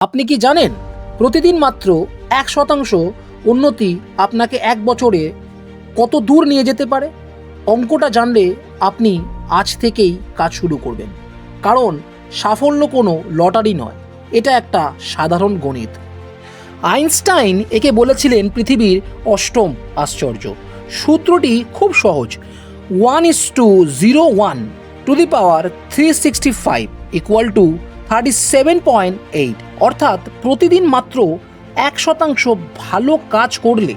আপনি কি জানেন প্রতিদিন মাত্র 1% উন্নতি আপনাকে 1 বছরে কত দূর নিয়ে যেতে পারে? অঙ্কটা জানলে আপনি আজ থেকেই কাজ শুরু করবেন, কারণ সাফল্য কোনো লটারি নয়, এটা একটা সাধারণ গণিত। আইনস্টাইন একে বলেছিলেন পৃথিবীর অষ্টম আশ্চর্য। সূত্রটি খুব সহজ, 1:01⁵ = 37.8। অর্থাৎ প্রতিদিন মাত্র 1% ভালো কাজ করলে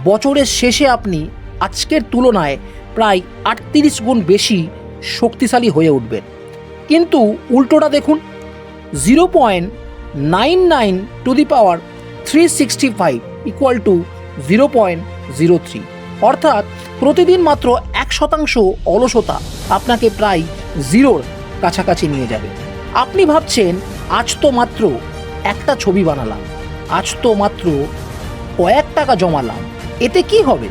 বছরের শেষে আপনি আজকের তুলনায় প্রায় 38 গুণ বেশি শক্তিশালী হয়ে উঠবেন। কিন্তু উল্টোটা দেখুন, 0.99⁵ = 0.03। অর্থাৎ প্রতিদিন মাত্র 1% অলসতা আপনাকে প্রায় জিরোর কাছাকাছি নিয়ে যাবে। আপনি ভাবছেন আজ তো মাত্র একটা ছবি বানালাম, আজ তো মাত্র কয়েক টাকা জমালাম, এতে কি হবে?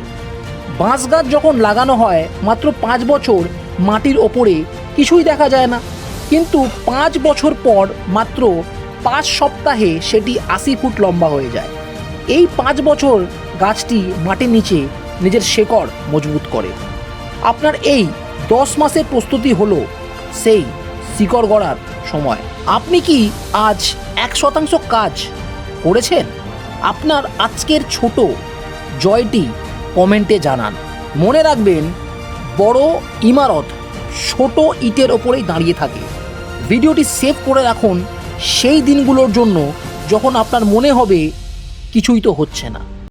বাঁশ গাছ যখন লাগানো হয় মাত্র 5 বছর মাটির ওপরে কিছুই দেখা যায় না, কিন্তু 5 বছর পর মাত্র 5 সপ্তাহে সেটি 80 ফুট লম্বা হয়ে যায়। এই 5 বছর গাছটি মাটির নিচে নিজের শেকড় মজবুত করে। আপনার এই 10 মাসের প্রস্তুতি হলো সেই শিকড় গড়ার সময়। আপনি কি আজ 1% কাজ করেছেন? আপনার আজকের ছোট জয়টি কমেন্টে জানান। মনে রাখবেন, বড় ইমারত ছোট ইটের ওপরেই দাঁড়িয়ে থাকে। ভিডিওটি সেভ করে রাখুন সেই দিনগুলোর জন্য যখন আপনার মনে হবে কিছুই তো হচ্ছে না।